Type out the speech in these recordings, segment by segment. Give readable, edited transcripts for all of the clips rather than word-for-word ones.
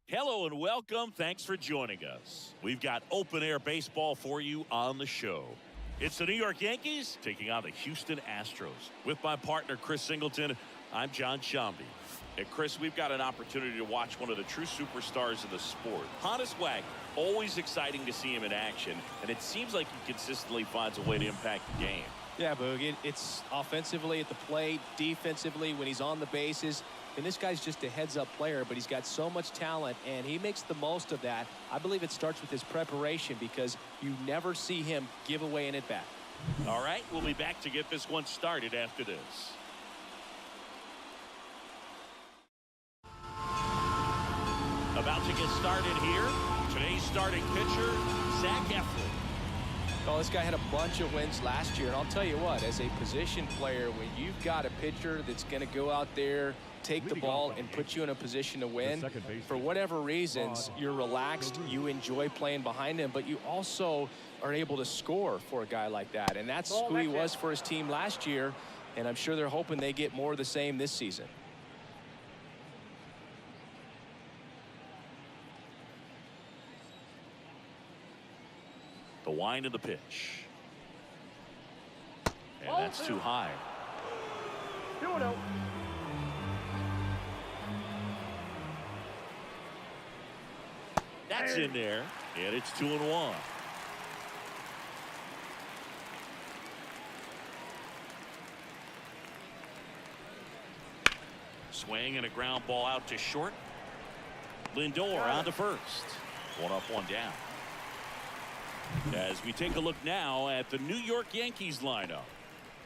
Hello and welcome. Thanks for joining us. We've got open air baseball for you on the show. It's the New York Yankees taking on the Houston Astros. With my partner, Chris Singleton, I'm John Shambi. And Chris, we've got an opportunity to watch one of the true superstars of the sport. Honus Wagner, always exciting to see him in action, and it seems like he consistently finds a way to impact the game. Yeah, Boog, it's offensively at the plate, defensively when he's on the bases. And this guy's just a heads-up player, but he's got so much talent, and he makes the most of that. I believe it starts with his preparation because you never see him give away an at-bat. All right, we'll be back to get this one started after this. About to get started here. Today's starting pitcher, Zach Eflin. Well, this guy had a bunch of wins last year, and I'll tell you what, as a position player, when you've got a pitcher that's going to go out there, take the ball, and put you in a position to win, for whatever reasons, you're relaxed, you enjoy playing behind him, but you also are able to score for a guy like that. And that's who he was for his team last year, and I'm sure they're hoping they get more of the same this season. The wind of the pitch. And that's too high. 2-0. That's in there, and it's 2-1. Swing and a ground ball out to short. Lindor on to first. One up, one down. As we take a look now at the New York Yankees lineup.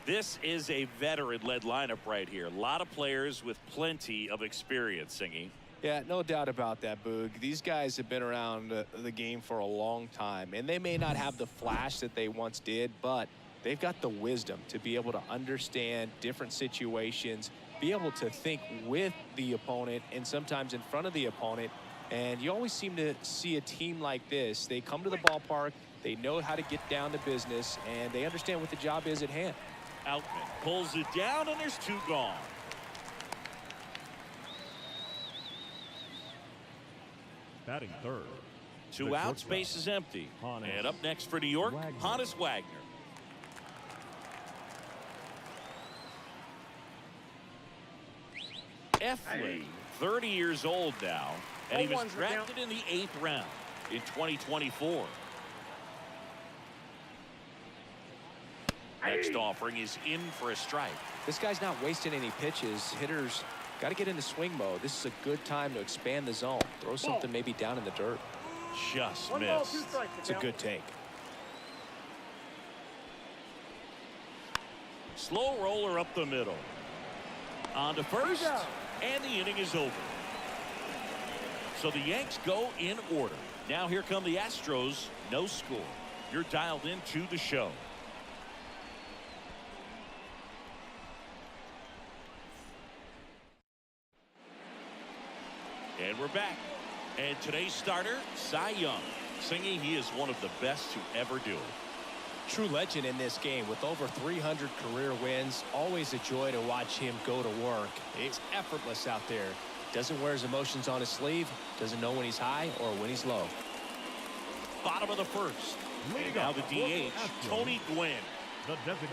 This is a veteran-led lineup right here. A lot of players with plenty of experience, Singy. Yeah, no doubt about that, Boog. These guys have been around the game for a long time, and they may not have the flash that they once did, but they've got the wisdom to be able to understand different situations, be able to think with the opponent and sometimes in front of the opponent. And you always seem to see a team like this. They come to the ballpark, they know how to get down to business, and they understand what the job is at hand. Outman pulls it down, and there's two gone. Batting third. Two outs, base is empty. And up next for New York, Honus Wagner. Eflin, 30 years old now, and he was drafted in the 8th round in 2024. Next offering is in for a strike. This guy's not wasting any pitches. Hitters got to get into swing mode. This is a good time to expand the zone. Throw something maybe down in the dirt. Just missed. It's a good take. Slow roller up the middle. On to first, and the inning is over. So the Yanks go in order. Now here come the Astros. No score. You're dialed into the show. And we're back. And today's starter, Cy Young. Singing, he is one of the best to ever do it. True legend in this game with over 300 career wins. Always a joy to watch him go to work. It's effortless out there. Doesn't wear his emotions on his sleeve. Doesn't know when he's high or when he's low. Bottom of the first. And now the DH, Tony Gwynn.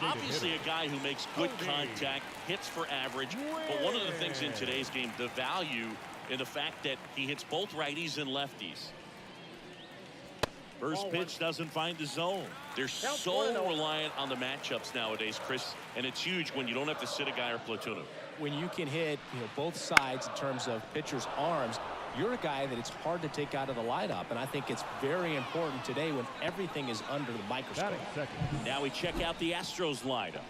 Obviously a guy who makes good contact, hits for average. But one of the things in today's game, the value in the fact that he hits both righties and lefties. First pitch doesn't find the zone. They're so reliant on the matchups nowadays, Chris, and it's huge when you don't have to sit a guy or platoon him. When you can hit both sides in terms of pitchers' arms, you're a guy that it's hard to take out of the lineup, and I think it's very important today when everything is under the microscope. Now we check out the Astros lineup.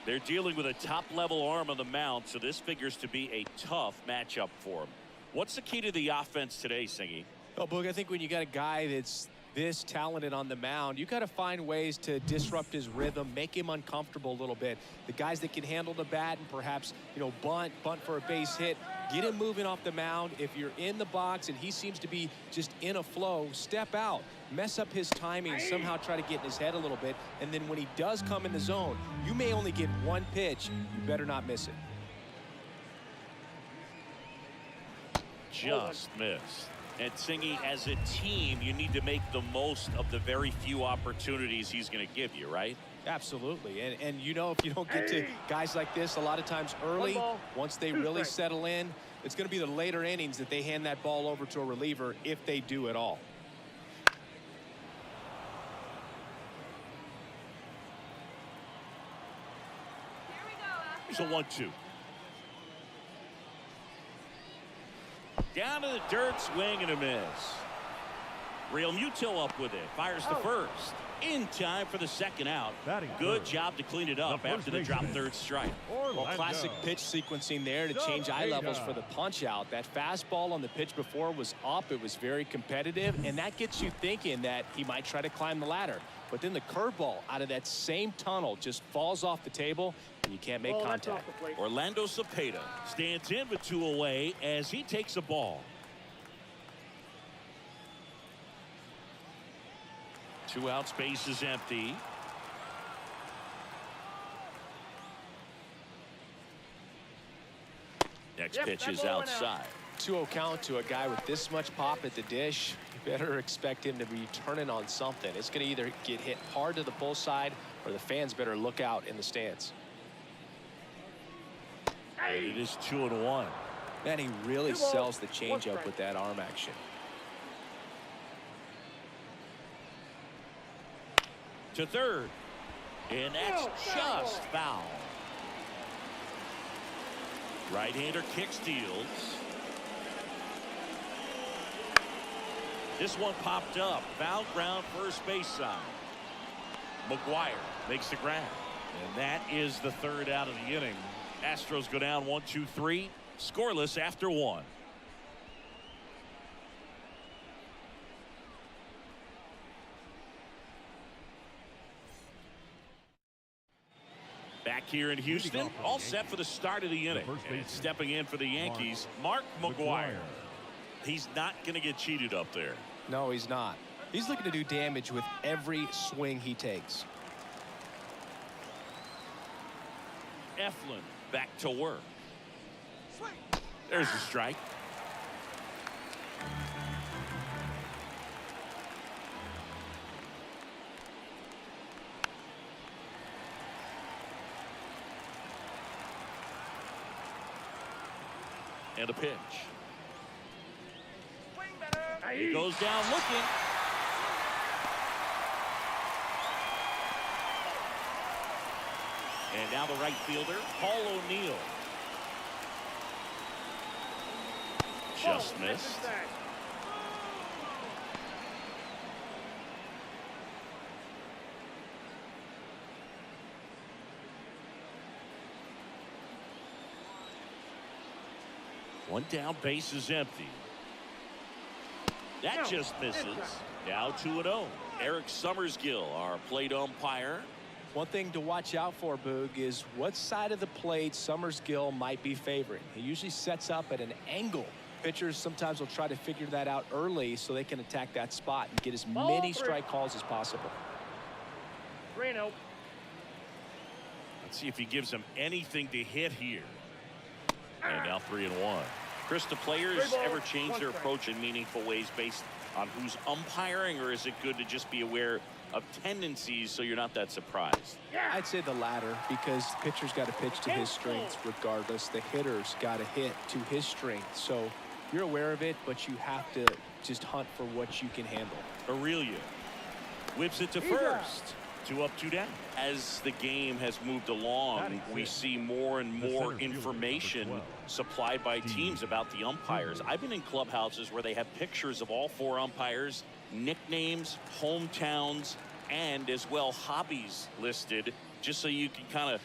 They're dealing with a top-level arm on the mound, so this figures to be a tough matchup for them. What's the key to the offense today, Singy? Well, Boog, I think when you got a guy that's this talented on the mound, you got to find ways to disrupt his rhythm, make him uncomfortable a little bit. The guys that can handle the bat and perhaps, bunt for a base hit, get him moving off the mound. If you're in the box and he seems to be just in a flow, step out, mess up his timing, somehow try to get in his head a little bit. And then when he does come in the zone, you may only get one pitch. You better not miss it. Just missed. And Singy, as a team, you need to make the most of the very few opportunities he's going to give you, right? Absolutely. And you know, if you don't get to guys like this a lot of times early, once they really settle in, it's going to be the later innings that they hand that ball over to a reliever, if they do at all. Here's a 1-2. Down to the dirt, swing and a miss. Real Muto up with it. Fires the first. In time for the second out. Good job to clean it up after the drop third strike. Well, classic pitch sequencing there to change eye levels for the punch out. That fastball on the pitch before was up. It was very competitive, and that gets you thinking that he might try to climb the ladder. But then the curveball out of that same tunnel just falls off the table, and you can't make contact. Orlando Cepeda stands in with 2 away as he takes a ball. 2 out, space is empty. Next pitch is outside. 2-0 count to a guy with this much pop at the dish. You better expect him to be turning on something. It's going to either get hit hard to the pull side, or the fans better look out in the stands. And it is 2-1. Man, he really sells the changeup with that arm action. To third, and that's just foul. Right-hander kick steals. This one popped up. Foul ground, first base side. McGuire makes the grab. And that is the third out of the inning. Astros go down 1-2-3. Scoreless after 1. Back here in Houston, all set for the start of the inning. And stepping in for the Yankees, Mark McGuire. He's not going to get cheated up there. No, he's not. He's looking to do damage with every swing he takes. Eflin back to work. There's the strike. And a pitch. He goes down looking. And now the right fielder, Paul O'Neill. Just missed. One down, base is empty. That just misses. Now 2-0. Eric Summersgill, our plate umpire. One thing to watch out for, Boog, is what side of the plate Summersgill might be favoring. He usually sets up at an angle. Pitchers sometimes will try to figure that out early so they can attack that spot and get as many strike calls as possible. 3-0. Let's see if he gives them anything to hit here. And now 3-1. Chris, do players ever change their approach in meaningful ways based on who's umpiring, or is it good to just be aware of tendencies so you're not that surprised? I'd say the latter, because the pitcher's got to pitch to his strengths regardless. The hitter's got to hit to his strengths. So you're aware of it, but you have to just hunt for what you can handle. Aurelia whips it to first. 2 up, 2 down. As the game has moved along, we see more and more information supplied by teams about the umpires. I've been in clubhouses where they have pictures of all 4 umpires, nicknames, hometowns, and as well hobbies listed, just so you can kind of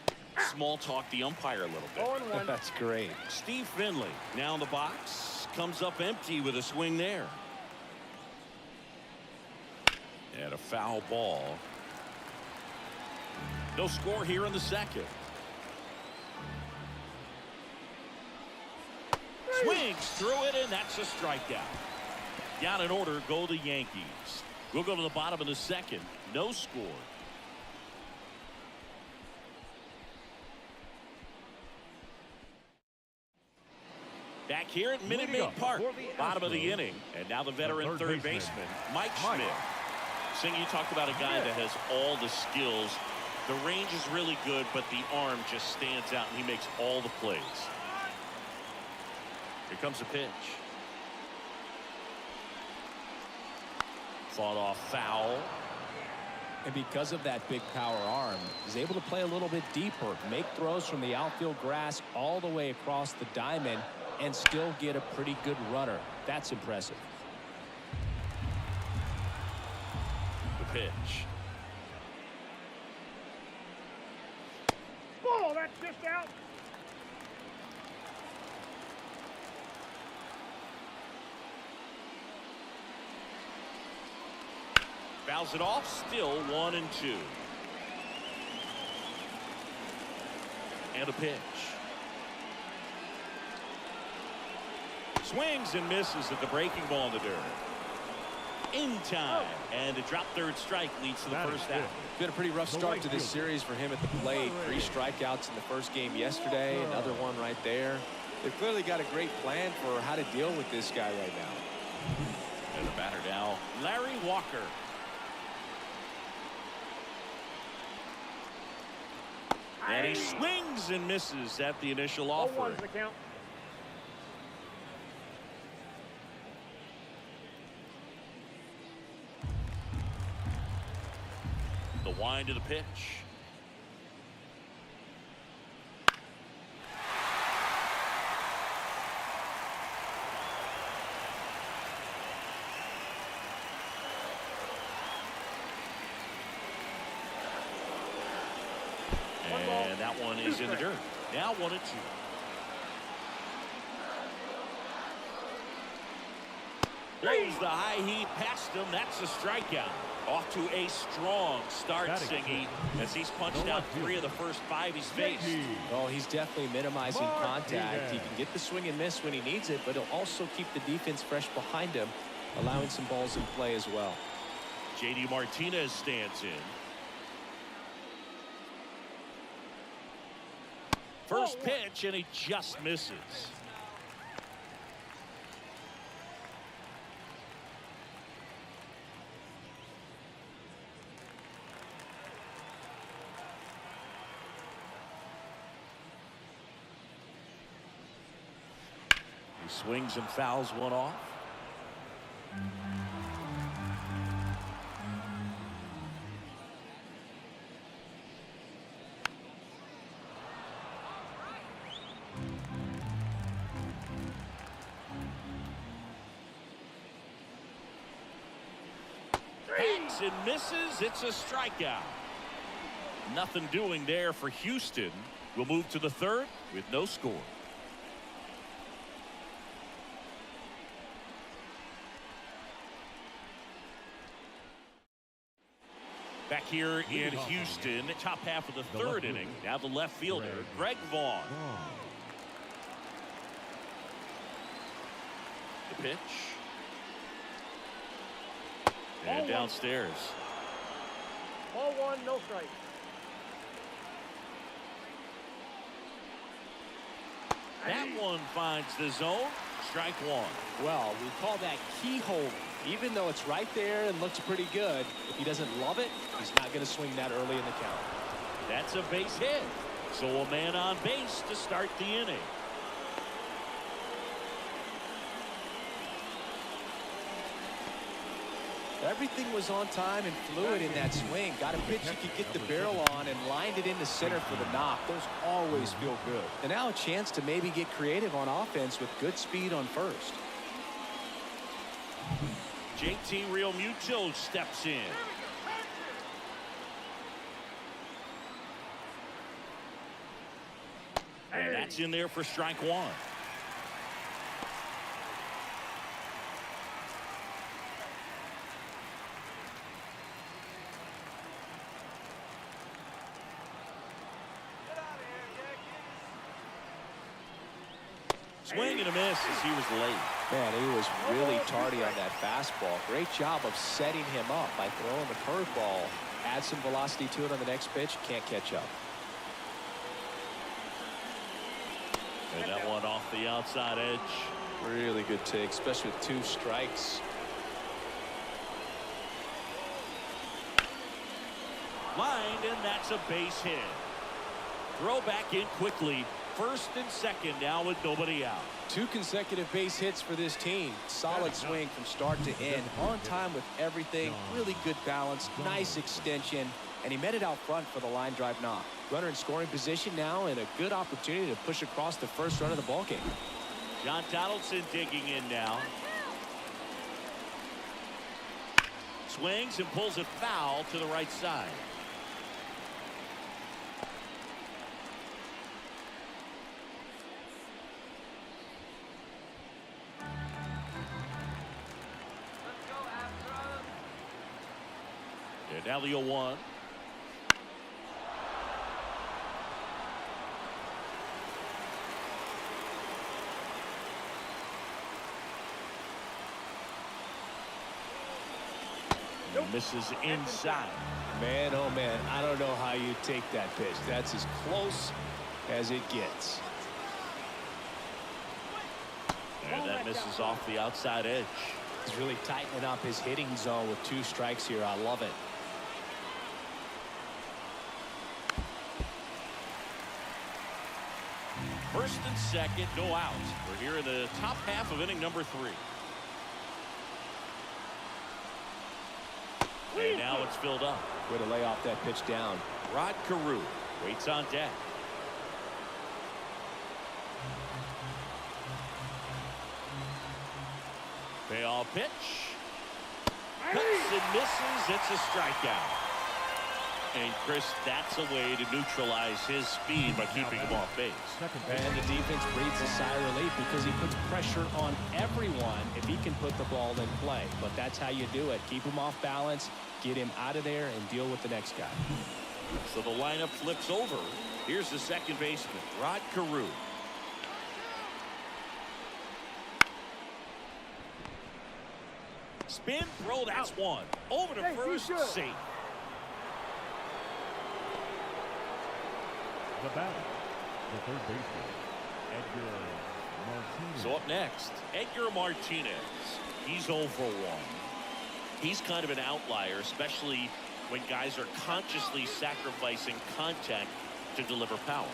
small talk the umpire a little bit. That's great. Steve Finley now in the box, comes up empty with a swing there. And a foul ball. No score here in the second. Swings through it, and that's a strikeout. Down in order go the Yankees. We'll go to the bottom of the second. No score. Back here at Minute Maid Park, bottom of the inning. And now the veteran third baseman, Mike Schmidt. Sing, you talked about a guy that has all the skills. The range is really good, but the arm just stands out, and he makes all the plays. Here comes a pitch. Fought off foul. And because of that big power arm, he's able to play a little bit deeper, make throws from the outfield grass all the way across the diamond, and still get a pretty good runner. That's impressive. The pitch. Ball, that's just out. Fouls it off, still 1-2. And a pitch. Swings and misses at the breaking ball in the dirt. In time, and a drop third strike leads to the first out. Been a pretty rough start to this series for him at the plate. 3 strikeouts in the first game yesterday, another one right there. They've clearly got a great plan for how to deal with this guy right now. And the batter now, Larry Walker. And he swings and misses at the initial offering. The count. The wind of the pitch. And that one is in the dirt. Now 1-2. Blows the high heat past him. That's a strikeout. Off to a strong start, Singy, as he's punched out 3 of the first 5 he's faced. Oh, he's definitely minimizing contact. He can get the swing and miss when he needs it, but he'll also keep the defense fresh behind him, allowing some balls in play as well. JD Martinez stands in. First pitch, and he just misses. He swings and fouls one off. Hangs and misses. It's a strikeout. Nothing doing there for Houston. We'll move to the third with no score. Back here in Houston, top half of the third inning. Now the left fielder, Greg Vaughn. The pitch. And downstairs. Ball 1, no strike. That one finds the zone. Strike 1. Well, we call that keyhole. Even though it's right there and looks pretty good, if he doesn't love it, he's not going to swing that early in the count. That's a base hit. So a man on base to start the inning. Everything was on time and fluid in that swing. Got a pitch he could get the barrel on and lined it into center for the knock. Those always feel good. And now a chance to maybe get creative on offense with good speed on first. JT Realmuto steps in. And that's in there for strike 1. Swing and a miss as he was late. Man, he was really tardy on that fastball. Great job of setting him up by throwing the curveball. Add some velocity to it on the next pitch. Can't catch up. And that one off the outside edge. Really good take, especially with 2 strikes. Lined, and that's a base hit. Throw back in quickly. First and second now with nobody out. 2 consecutive base hits for this team. Solid swing from start to end. On time with everything. Really good balance. Nice extension. And he met it out front for the line drive knock. Runner in scoring position now, and a good opportunity to push across the first run of the ballgame. John Donaldson digging in now. Swings and pulls it foul to the right side. And now the 0-1. Misses inside. Man, oh man, I don't know how you take that pitch. That's as close as it gets. And that misses off the outside edge. He's really tightening up his hitting zone with 2 strikes here. I love it. First and second, no outs. We're here in the top half of inning number 3. And now it's filled up. Way to lay off that pitch down. Rod Carew waits on deck. Payoff pitch. Cuts and misses. It's a strikeout. And Chris, that's a way to neutralize his speed by keeping him off base. And the defense breathes a sigh of relief because he puts pressure on everyone if he can put the ball in play. But that's how you do it. Keep him off balance, get him out of there, and deal with the next guy. So the lineup flips over. Here's the second baseman, Rod Carew. Spin throw, that's one. Over to first, safe. The batter, the third baseman, Edgar Martinez. So up next, Edgar Martinez. He's 0 for 1. He's kind of an outlier, especially when guys are consciously sacrificing contact to deliver power.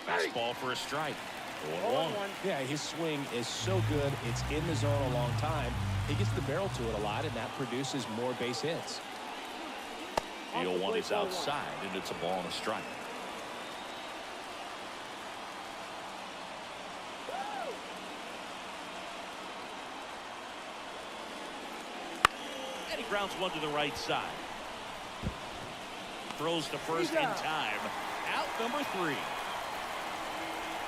Fastball for a strike. 0-1. Yeah, his swing is so good. It's in the zone a long time. He gets the barrel to it a lot, and that produces more base hits. The 0-1 is outside, and it's a ball and a strike. And he grounds one to the right side. Throws to first in time. Out number 3.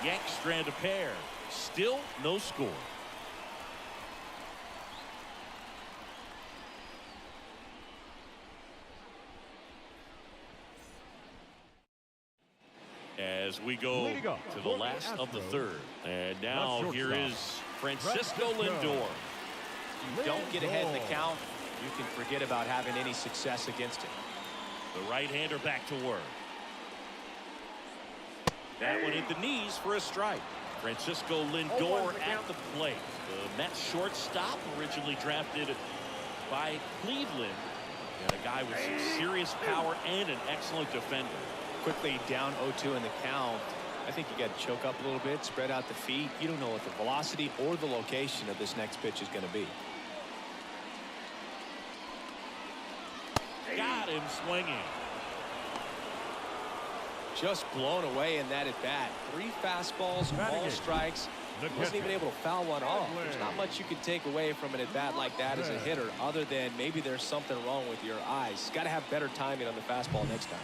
Yanks strand a pair. Still no score. As we go to the last of the third. And now here is Francisco Lindor. You don't get ahead in the count, you can forget about having any success against him. The right-hander back to work. That one hit the knees for a strike. Francisco Lindor at the plate. The Mets shortstop, originally drafted by Cleveland. And a guy with some serious power and an excellent defender. Quickly down 0-2 in the count. I think you got to choke up a little bit, spread out the feet. You don't know what the velocity or the location of this next pitch is going to be. Got him swinging. Just blown away in that at bat. 3 fastballs, all strikes. Wasn't even able to foul one off. There's not much you can take away from an at bat like that as a hitter, other than maybe there's something wrong with your eyes. Got to have better timing on the fastball next time.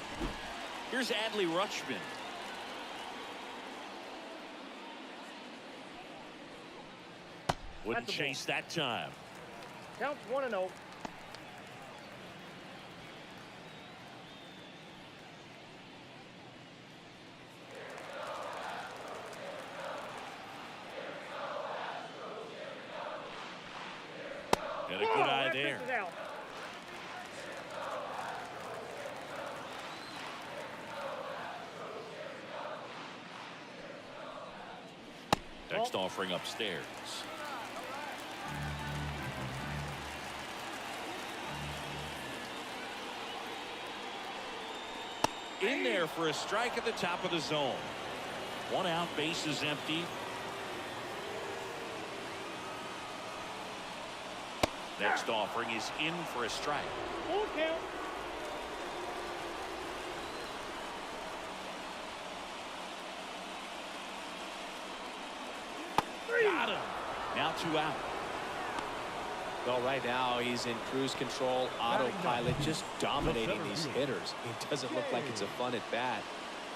Here's Adley Rutschman. Wouldn't chase that time. Counts 1-0. And a good eye there. Next offering upstairs. In there for a strike at the top of the zone. 1 out, base is empty. Next offering is in for a strike. Full count. Got him. Now 2 out. Well, right now he's in cruise control, autopilot, just dominating these hitters. It doesn't look like it's a fun at bat.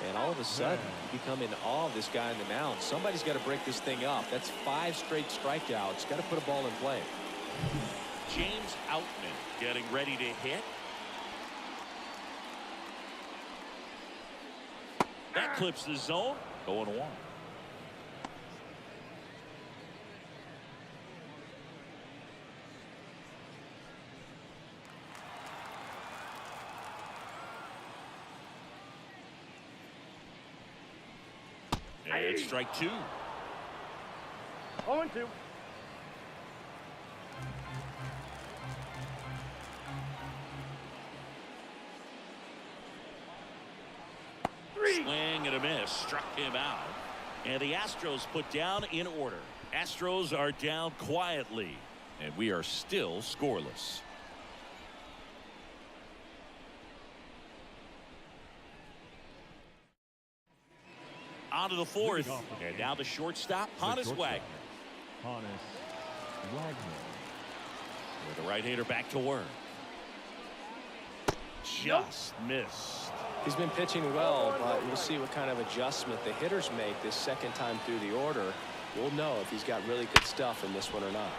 And all of a sudden, you become in awe of this guy on the mound. Somebody's got to break this thing up. That's 5 straight strikeouts. Got to put a ball in play. James Outman getting ready to hit. That clips the zone. 0-1. And it's strike 2. 0-2. Swing and a miss. Struck him out. And the Astros put down in order. Astros are down quietly. And we are still scoreless. On to the 4th. And now the shortstop, Honus Wagner. Honus Wagner. With the right-hander back to work. Just missed. He's been pitching well, but we'll see what kind of adjustment the hitters make this second time through the order. We'll know if he's got really good stuff in this one or not.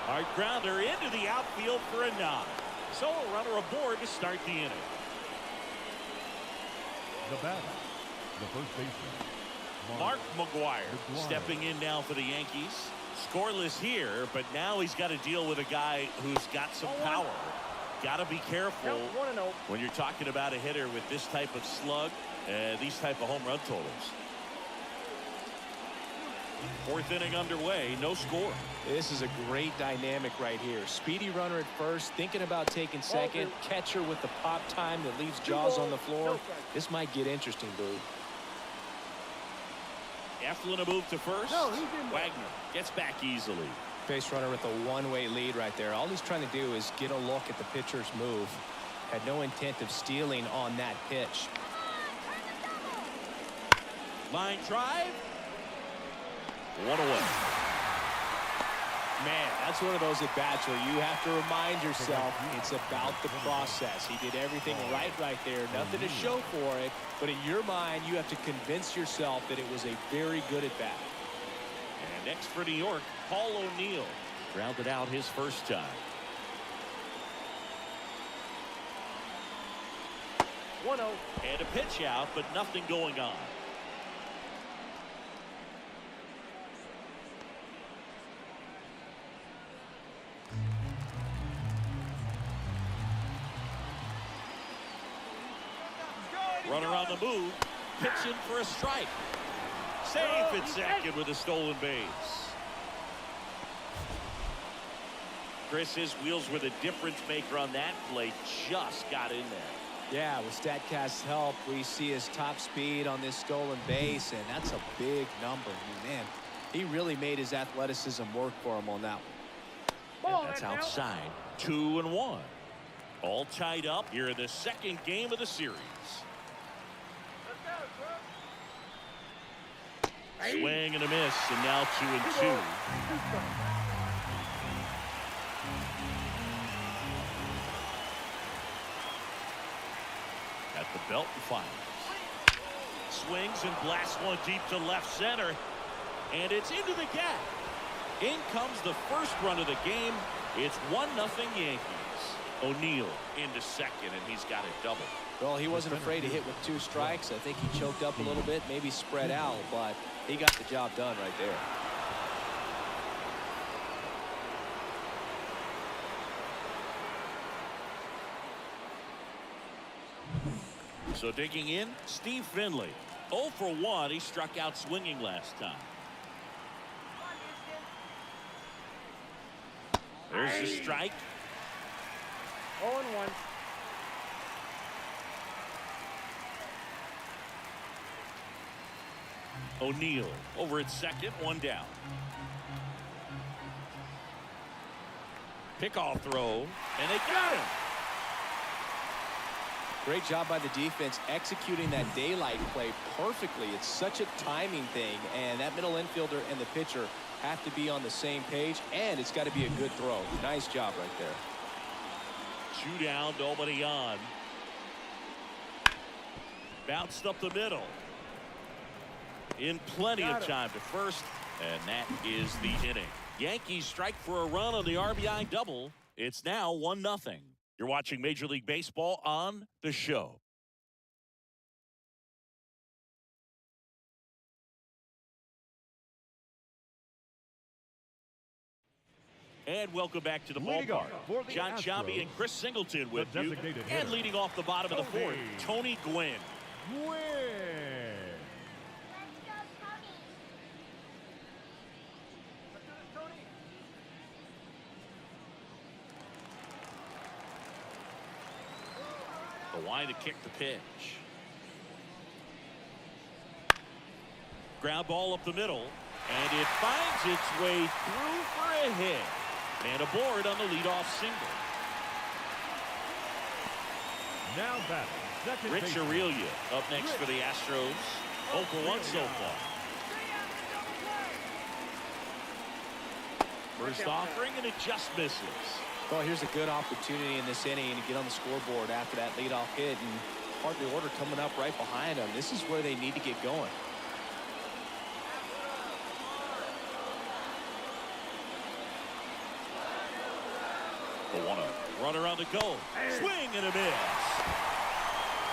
Hard grounder into the outfield for a nod. So a runner aboard to start the inning. The batter, the first baseman, Mark McGwire stepping in now for the Yankees. Scoreless here, but now he's got to deal with a guy who's got some power. Got to be careful Count 1-0. when you're talking about a hitter with this type of slug, these type of home run totals. 4th inning underway, no score. This is a great dynamic right here. Speedy runner at first, thinking about taking second. Catcher with the pop time that leaves Jaws on the floor. This might get interesting, Boo. Eflin a move to first. Wagner gets back easily. Base runner with a one-way lead right there. All he's trying to do is get a look at the pitcher's move. Had no intent of stealing on that pitch. Line drive. 1 away. Man, that's one of those at-bats where you have to remind yourself it's about the process. He did everything right there. Nothing to show for it. But in your mind, you have to convince yourself that it was a very good at-bat. And next for New York, Paul O'Neill. Grounded out his first time. 1-0. And a pitch out, but nothing going on. Runner on the move. Pitching for a strike. Safe at second with a stolen base. Chris, his wheels were the difference maker on that play. Just got in there. Yeah, with StatCast's help, we see his top speed on this stolen base, and that's a big number. I mean, man, he really made his athleticism work for him on that one. And that's outside. 2-1. All tied up here in the second game of the series. Swing and a miss, and now 2-2. At the belt and fires. Swings and blasts one deep to left center. And it's into the gap. In comes the first run of the game. It's 1-0 Yankees. O'Neill into second, and he's got a double. Well, he wasn't afraid to hit with 2 strikes. I think he choked up a little bit, maybe spread out, but he got the job done right there. So digging in, Steve Finley. 0 for 1. He struck out swinging last time. There's the strike. 0-1. O'Neill over at second, one down. Pickoff throw, and they got him. Great job by the defense executing that daylight play perfectly. It's such a timing thing, and that middle infielder and the pitcher have to be on the same page, and it's got to be a good throw. Nice job right there. 2 down, nobody on. Bounced up the middle. In plenty of time to first, and that is the inning. Yankees strike for a run on the RBI double. It's now 1-0. You're watching Major League Baseball on the show. And welcome back to the ballpark. John Sciambi and Chris Singleton with you. And leading off the bottom of the fourth, Tony Gwynn. The line to kick the pitch. Ground ball up the middle, and it finds its way through for a hit. And aboard on the leadoff single. Now batting, second Rich baseman. Aurelia up next for the Astros. 0 for 1 so far. First offering, and it just misses. Well, here's a good opportunity in this inning to get on the scoreboard after that leadoff hit, and part of the order coming up right behind them. This is where they need to get going. The 1-0. Runner on the go. Swing and a miss.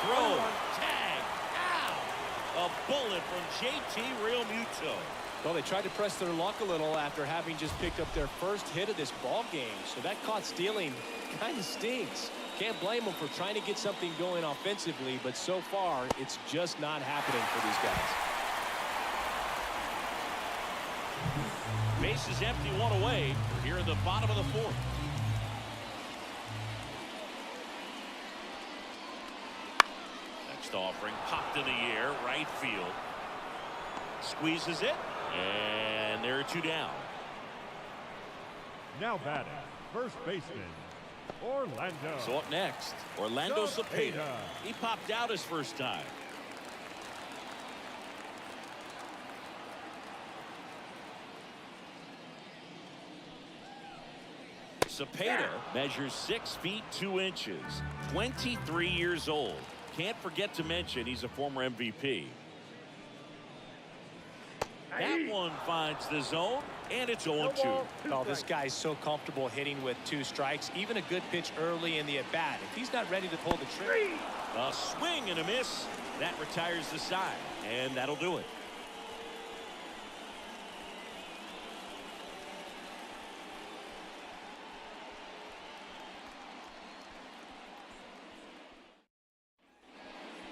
Throw. Tag. Ow. A bullet from JT Realmuto. Well, they tried to press their luck a little after having just picked up their first hit of this ball game. So that caught stealing kind of stinks. Can't blame them for trying to get something going offensively, but so far it's just not happening for these guys. Bases empty, one away. We're here in the bottom of the fourth. Next offering popped in the air, right field. Squeezes it, and there are 2 down. Now batting, first baseman, Orlando. So up next, Orlando Cepeda. He popped out his first time. Cepeda measures 6 feet 2 inches, 23 years old. Can't forget to mention he's a former MVP. That one finds the zone, and it's 0-2. Oh, this guy's so comfortable hitting with 2 strikes. Even a good pitch early in the at-bat. If he's not ready to pull the trigger. A swing and a miss. That retires the side, and that'll do it.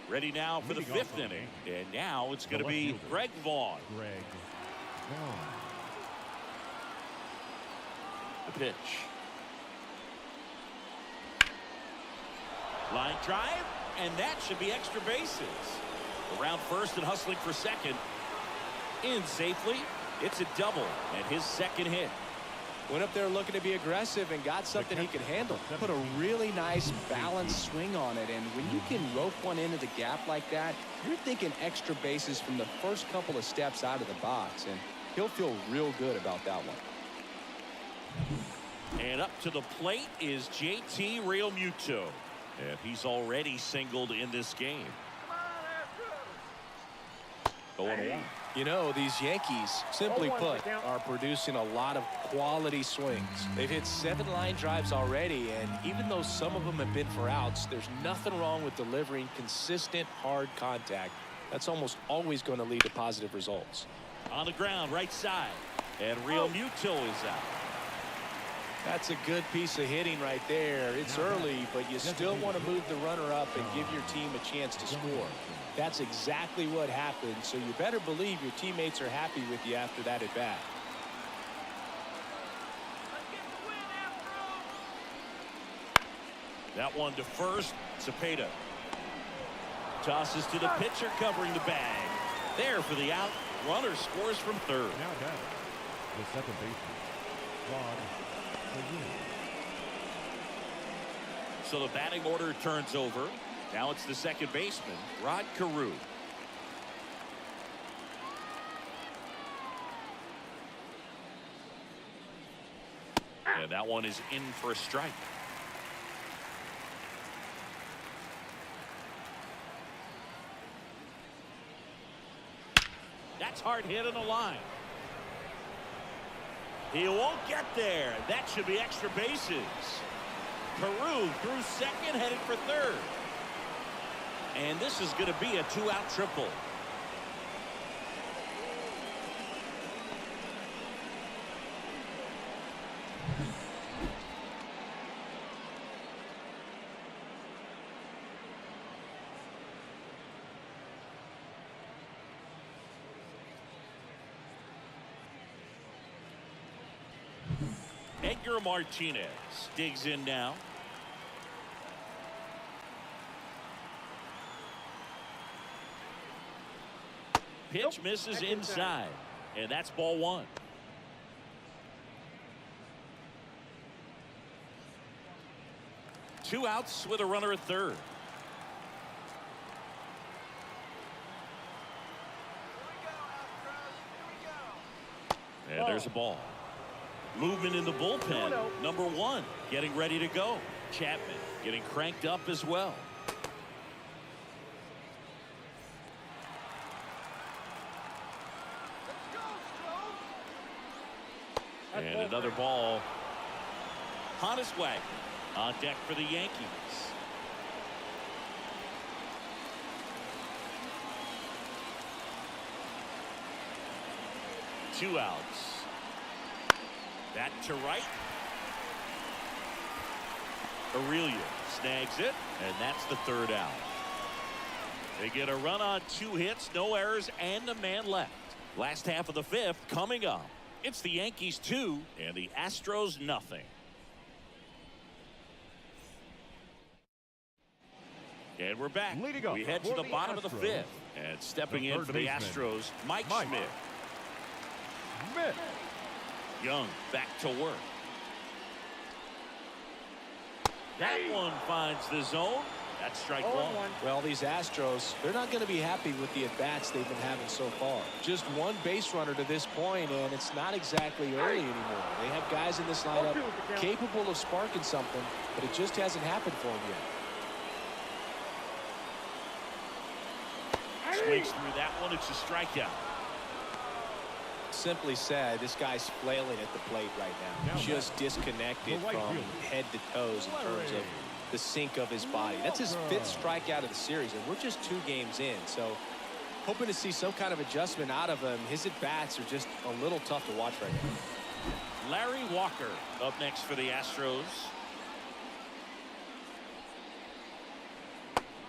Ready now for the 5th inning, and now it's going to be Greg Vaughn. The pitch. Line drive, and that should be extra bases. Around first and hustling for second. In safely. It's a double, and his second hit. Went up there looking to be aggressive and got something he could handle. Put a really nice balanced swing on it, and when you can rope one into the gap like that, you're thinking extra bases from the first couple of steps out of the box, and he'll feel real good about that one. And up to the plate is JT Realmuto, and he's already singled in this game. 0-1. You know, these Yankees, simply put, are producing a lot of quality swings. They've hit 7 line drives already, and even though some of them have been for outs, there's nothing wrong with delivering consistent, hard contact. That's almost always going to lead to positive results. On the ground, right side, and Realmuto is out. That's a good piece of hitting right there. It's early, but you still want to move the runner up and give your team a chance to score. That's exactly what happened, so you better believe your teammates are happy with you after that at bat. That one to first. Cepeda tosses to the pitcher covering the bag. There for the out. Runner scores from third. Now it has the second baseman, Rod Carew. So the batting order turns over. Now it's the second baseman, Rod Carew. And that one is in for a strike. That's hard hit on the line. He won't get there. That should be extra bases. Carew through second, headed for third. And this is going to be a two-out triple. Edgar Martinez digs in now. Pitch misses inside, and that's ball one. Two outs with a runner at third. And there's a ball. Movement in the bullpen. Number one getting ready to go. Chapman getting cranked up as well. And another ball. Honus Wagner on deck for the Yankees. Two outs. That to right. Aurelia snags it, and that's the third out. They get a run on two hits, no errors, and a man left. Last half of the fifth coming up. It's the Yankees 2 and the Astros nothing. And we're back. We head to the bottom of the fifth. And stepping in for the Astros, Mike Schmidt. Young back to work. That one finds the zone. That's strike one. Well, these Astros, they're not going to be happy with the at-bats they've been having so far. Just one base runner to this point, and it's not exactly early anymore. They have guys in this lineup capable of sparking something, but it just hasn't happened for them yet. Swings through that one. It's a strikeout. Simply said, this guy's flailing at the plate right now. Just disconnected from head to toes in terms of the sink of his body. That's his fifth strikeout of the series, and we're just 2 games in. So hoping to see some kind of adjustment out of him. His at-bats are just a little tough to watch right now. Larry Walker up next for the Astros.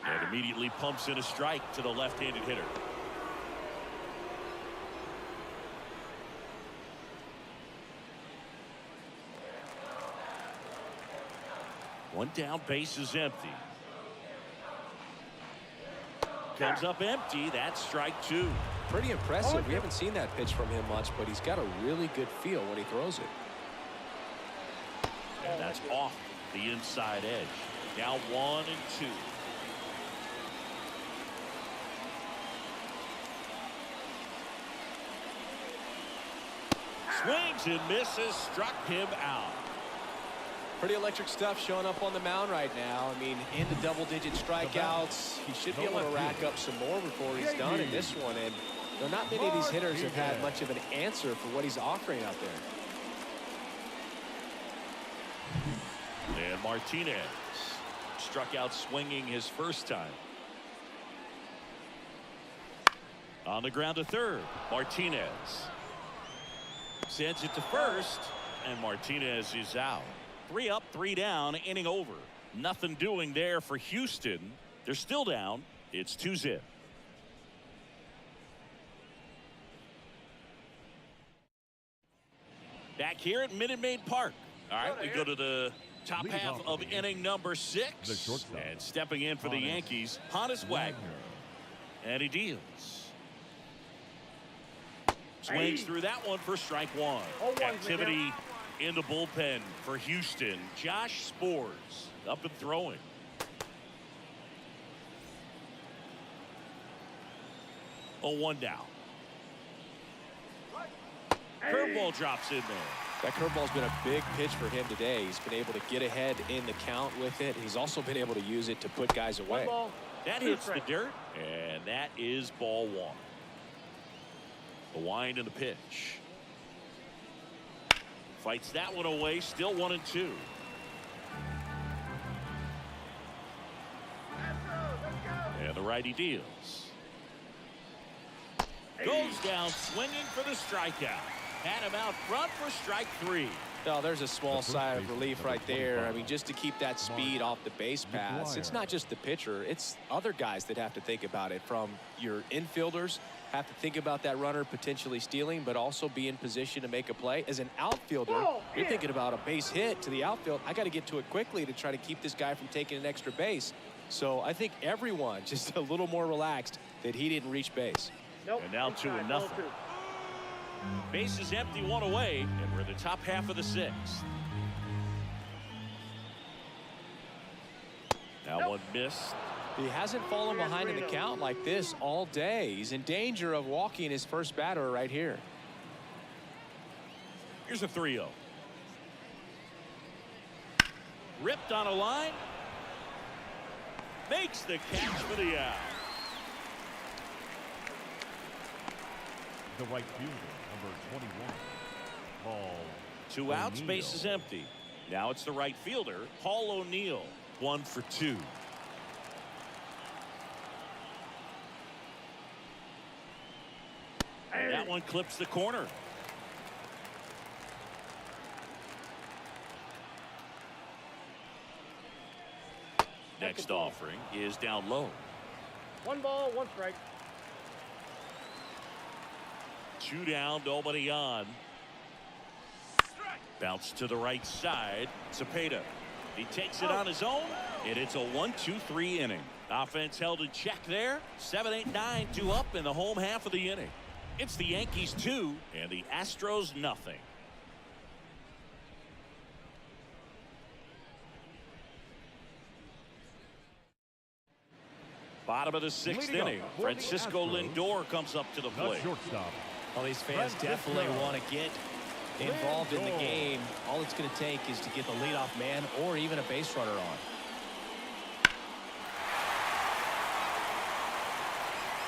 And immediately pumps in a strike to the left-handed hitter. One down, base is empty. Comes up empty. That's strike 2. Pretty impressive. We haven't seen that pitch from him much, but he's got a really good feel when he throws it. And that's off the inside edge. Now 1 and 2. Swings and misses. Struck him out. Pretty electric stuff showing up on the mound right now. I mean, into double-digit strikeouts. He should be able to rack up some more before he's done in this one. And not many of these hitters have had much of an answer for what he's offering out there. And Martinez struck out swinging his first time. On the ground to third. Martinez sends it to first, and Martinez is out. 3 up, 3 down, inning over. Nothing doing there for Houston. They're still down. It's 2-0. Back here at Minute Maid Park. All right, we go to the Top Leading half off of the inning number 6. the shortstop. And stepping in for the Yankees, Honus Wagner. And he deals. Swings through that one for strike one. Activity in the bullpen for Houston. Josh Spores up and throwing. Oh, 1 down. Curveball drops in there. That curveball's been a big pitch for him today. He's been able to get ahead in the count with it. He's also been able to use it to put guys away. That hits the dirt, and that is ball 1. The wind and the pitch. Fights that one away, still 1-2. And the righty deals. Goes down swinging for the strikeout. Had him out front for strike 3. Oh, there's a small sigh of relief right there. I mean, just to keep that speed off the base paths. It's not just the pitcher. It's other guys that have to think about it. From your infielders have to think about that runner potentially stealing, but also be in position to make a play. As an outfielder, you're thinking about a base hit to the outfield. I got to get to it quickly to try to keep this guy from taking an extra base. So I think everyone just a little more relaxed that he didn't reach base. And now 2-0. Base is empty, 1 away, and we're in the top half of the 6th. Now one missed. He hasn't fallen behind in the count like this all day. He's in danger of walking his first batter right here. Here's a 3-0. Ripped on a line. Makes the catch for the out. The right fielder, number 21. Paul 2 outs, O'Neill. base is empty. Now it's the right fielder, Paul O'Neill. 1 for 2. And that one clips the corner. Next offering is down low. 1 ball, 1 strike. 2 down, nobody on. Bounce to the right side. Cepeda. He takes it on his own, and it's a 1-2-3 inning. Offense held in check there. 7, 8, 9, 2 up in the home half of the inning. It's the Yankees 2 and the Astros nothing. Bottom of the 6th inning. Francisco Lindor comes up to the plate. Shortstop. Well, these fans definitely want to get involved in the game. All it's going to take is to get the leadoff man or even a base runner on.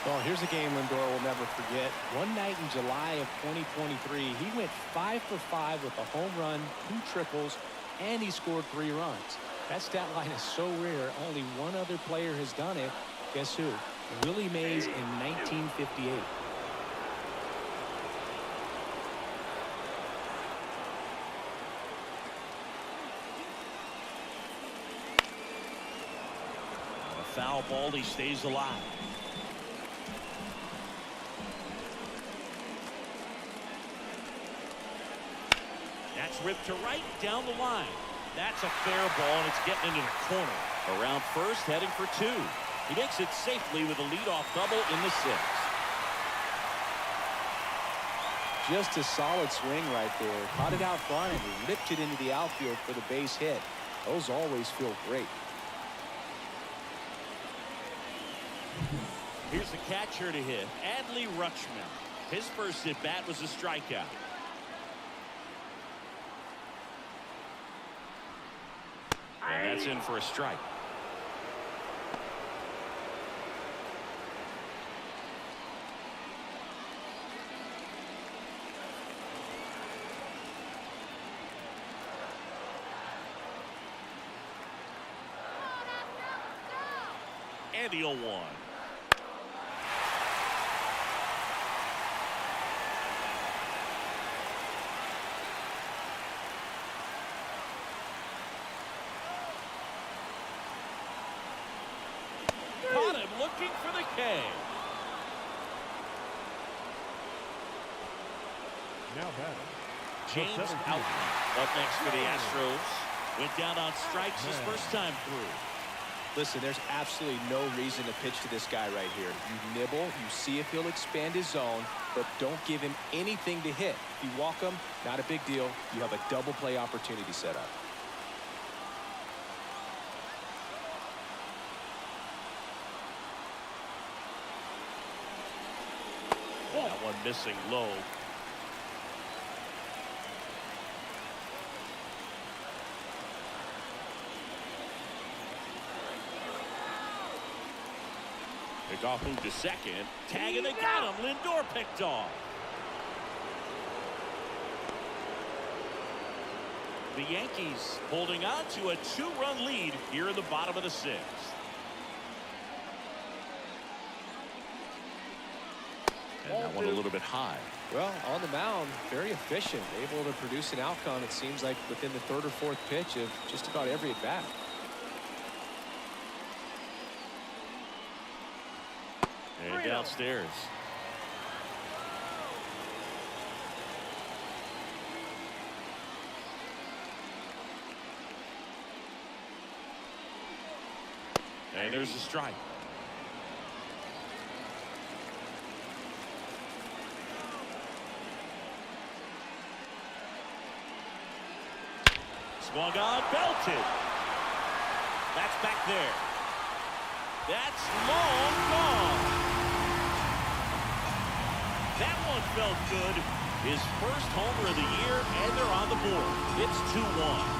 Well, here's a game Lindor will never forget. One night in July of 2023, he went 5 for 5 with a home run, 2 triples, and he scored 3 runs. That stat line is so rare, only one other player has done it. Guess who? Willie Mays in 1958. A foul ball, he stays alive. That's ripped to right, down the line. That's a fair ball, and it's getting into the corner. Around first, heading for 2. He makes it safely with a leadoff double in the 6th. Just a solid swing right there. Caught it out front and ripped it into the outfield for the base hit. Those always feel great. Here's the catcher to hit, Adley Rutschman. His first at bat was a strikeout. And that's in for a strike. And the 0-1. Caught him looking for the K. Now batting. James Outman up next for the Astros. Went down on strikes his first time through. Listen, there's absolutely no reason to pitch to this guy right here. You nibble, you see if he'll expand his zone, but don't give him anything to hit. If you walk him, not a big deal. You have a double play opportunity set up. That one missing low. Goff moved to second. Tag and they got him. Lindor picked off. The Yankees holding on to a 2-run lead here in the bottom of the 6th. And that one a little bit high. Well, on the mound, very efficient, able to produce an outcome, it seems like, within the 3rd or 4th pitch of just about every at bat. And downstairs. And there's a strike. Swung on, belted. That's back there. That's long gone. That one felt good. His first homer of the year, and they're on the board. It's 2-1.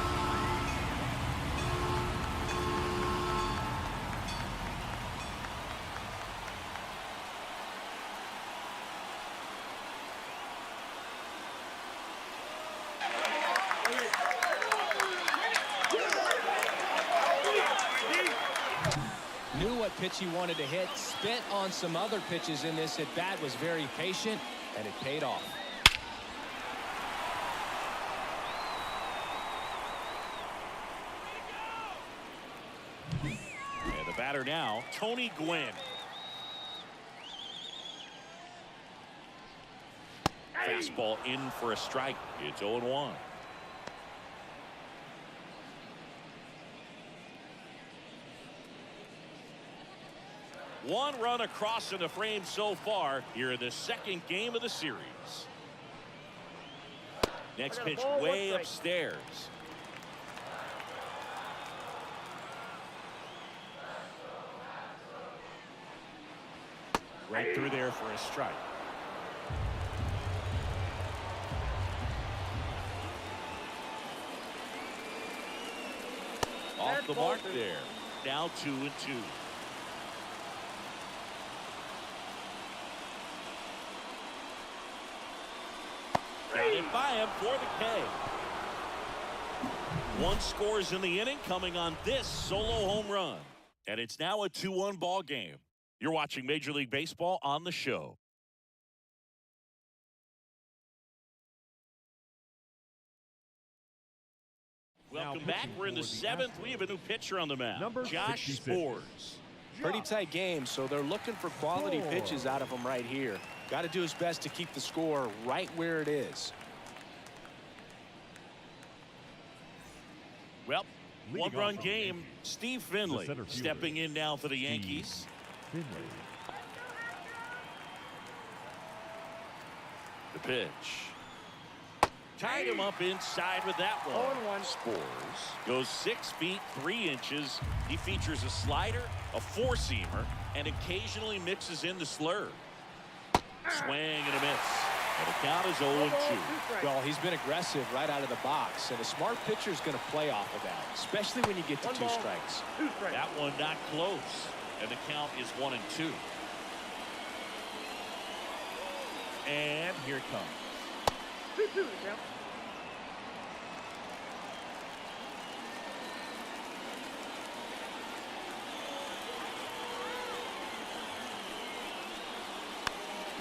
Knew what pitch he wanted to hit, spent on some other pitches in this at bat, was very patient, and it paid off. And the batter now, Tony Gwynn. Fastball in for a strike. It's 0-1. One run across in the frame so far here in the 2nd game of the series. Next pitch way upstairs. Right through there for a strike. Off the mark there. Now 2-2. Got it by him for the K. 1 scores in the inning, coming on this solo home run. And it's now a 2-1 ball game. You're watching Major League Baseball on the show. Welcome back. We're in the 7th. We have a new pitcher on the mound. Number Josh 66. Spores. Pretty tight game, so they're looking for quality pitches out of him right here. Got to do his best to keep the score right where it is. Well, Leading 1-run off game. Steve Finley center fielder, stepping in now for the Yankees. Finley. The pitch. Tied him up inside with that one. 0-1. Spores goes 6 feet 3 inches. He features a slider, a 4-seamer, and occasionally mixes in the slurve. Swing and a miss. And the count is 0-2. Well, he's been aggressive right out of the box, and a smart pitcher is going to play off of that, especially when you get to 2 strikes. 2 strikes. That one not close. And the count is 1-2. And here it comes. 2-2 the count.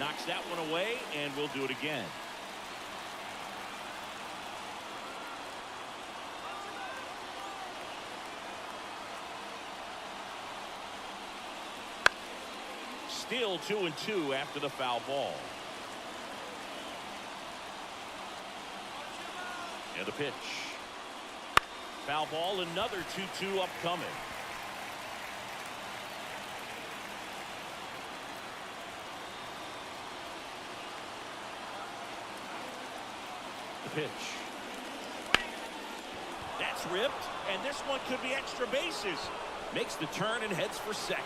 Knocks that one away, and we'll do it again. Still 2-2 after the foul ball. And the pitch. Foul ball, another 2-2 upcoming. The pitch. That's ripped, and this one could be extra bases. Makes the turn and heads for second.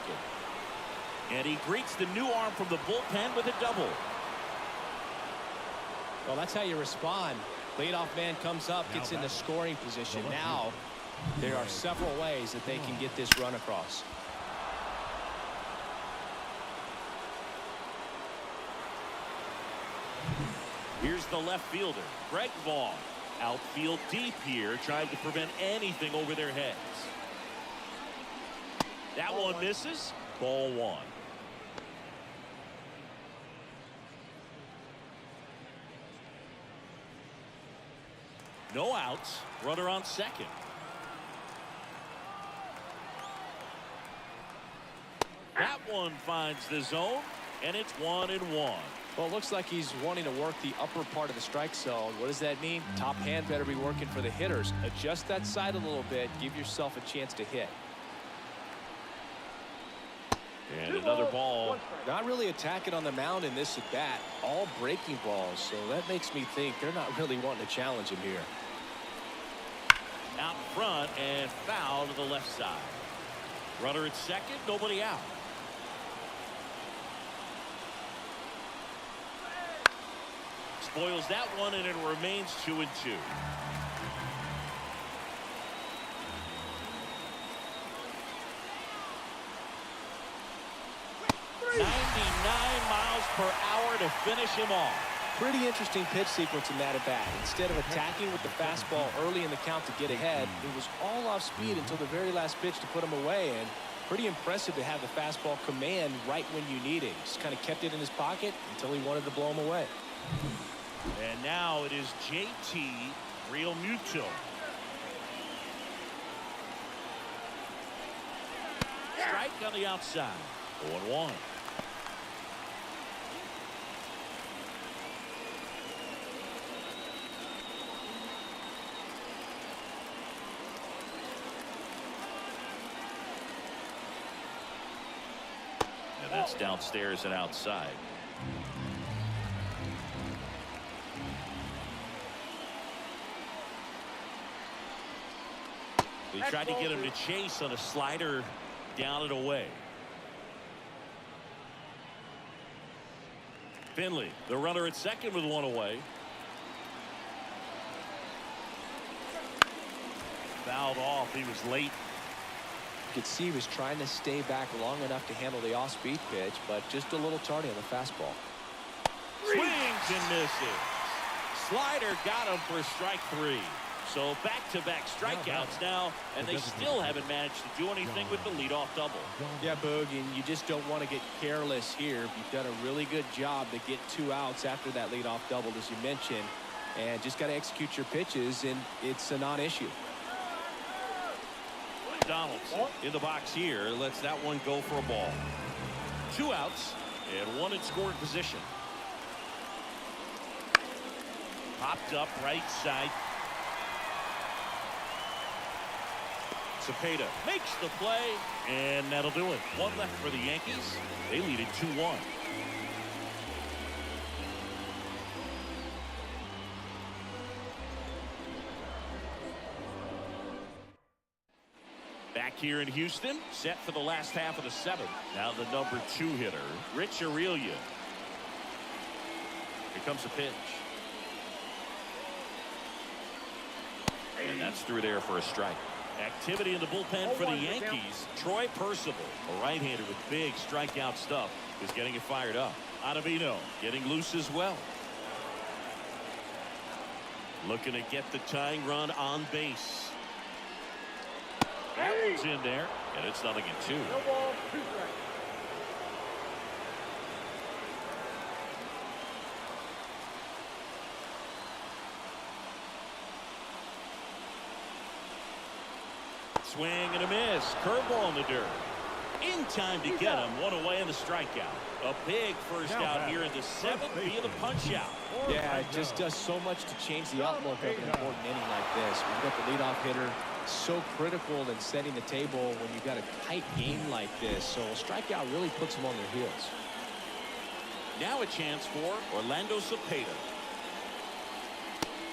And he greets the new arm from the bullpen with a double. Well, that's how you respond. Leadoff man comes up, gets in the scoring position. Now, there are several ways that they can get this run across. Here's the left fielder, Greg Vaughn. Outfield deep here, trying to prevent anything over their heads. That one misses. Ball one. No outs. Runner on second. That one finds the zone, and it's 1-1. Well, it looks like he's wanting to work the upper part of the strike zone. What does that mean? Top hand better be working for the hitters. Adjust that side a little bit. Give yourself a chance to hit. And another ball. Not really attacking on the mound in this at bat. All breaking balls. So that makes me think they're not really wanting to challenge him here. Out front and foul to the left side. Runner at second, nobody out. Spoils that one, and it remains 2-2. .99 miles per hour to finish him off. Pretty interesting pitch sequence in that at bat. Instead of attacking with the fastball early in the count to get ahead, it was all off speed until the very last pitch to put him away. And pretty impressive to have the fastball command right when you need it. Just kind of kept it in his pocket until he wanted to blow him away. And now it is JT Realmuto. Strike on the outside. 0-1. And that's downstairs and outside. They tried to get him to chase on a slider down and away. Finley, the runner at second with one away. Fouled off. He was late. You could see he was trying to stay back long enough to handle the off-speed pitch, but just a little tardy on the fastball. Swings and misses. Slider got him for strike three. So back-to-back strikeouts now, and they still haven't managed to do anything with the leadoff double. Yeah, Boog, and you just don't want to get careless here. You've done a really good job to get 2 outs after that leadoff double, as you mentioned, and just got to execute your pitches, and it's a non-issue. Donaldson in the box here lets that one go for a ball. 2 outs and 1 in scoring position. Popped up right side. Cepeda makes the play, and that'll do it. 1 left for the Yankees. They lead it 2-1. Back here in Houston, set for the last half of the 7th. Now the number 2 hitter, Rich Aurelia. Here comes a pitch. And that's through there for a strike. Activity in the bullpen for the Yankees. Troy Percival, a right-hander with big strikeout stuff, is getting it fired up. Ottavino getting loose as well. Looking to get the tying run on base. That one's in there, and it's 0-2. Swing and a miss. Curveball in the dirt. In time to get him. 1 away in the strikeout. A big first out here in the 7th via the punch out. Yeah, it just does so much to change the outlook of an important inning like this. We've got the leadoff hitter so critical in setting the table when you've got a tight game like this. So a strikeout really puts them on their heels. Now a chance for Orlando Cepeda.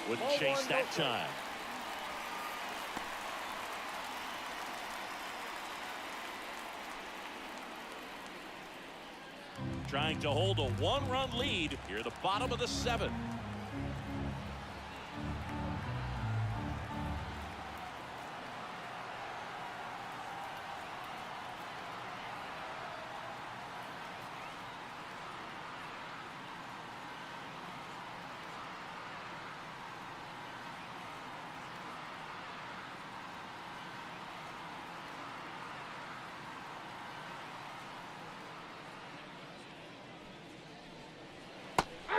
Wouldn't chase that time. Trying to hold a one-run lead here at the bottom of the 7th.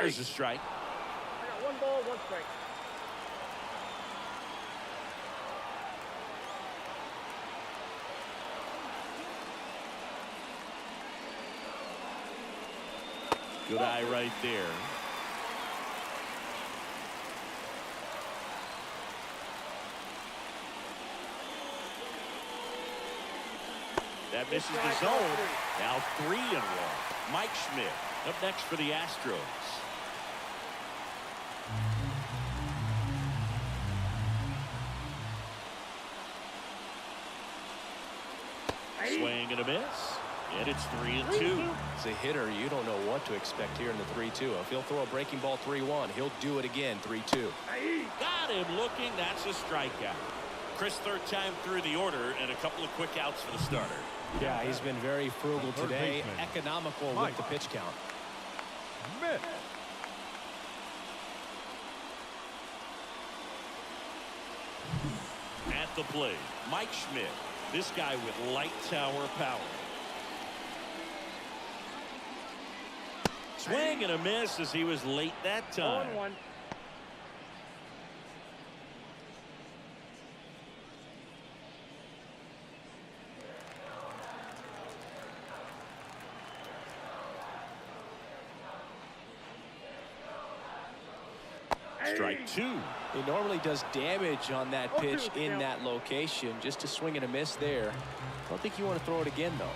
There's a strike. I got 1 ball, 1 strike. Good eye right there. That misses the zone. Now 3-1. Mike Schmidt up next for the Astros. Swing and a miss. And it's 3-2. As a hitter, you don't know what to expect here in the 3-2. If he'll throw a breaking ball 3-1, he'll do it again 3-2. Got him looking. That's a strikeout. Chris, third time through the order and a couple of quick outs for the starter. Yeah, he's been very frugal today, economical with the pitch count. Miss. At the plate, Mike Schmidt. This guy with light tower power. Swing and a miss as he was late that time. 1-1. Strike 2. He normally does damage on that pitch in that location. Just a swing and a miss there. I don't think you want to throw it again, though.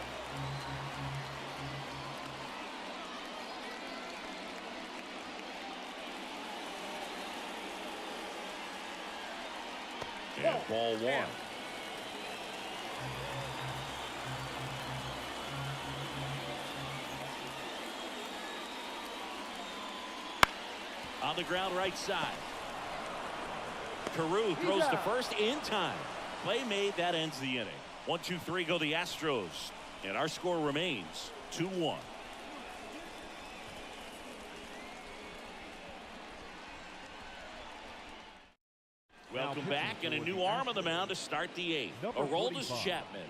And ball 1. On the ground right side. Carew throws to first in time. Play made. That ends the inning. 1-2-3 go the Astros. And our score remains 2-1. Welcome back, and a new arm on the mound to start the 8th. Aroldis Chapman.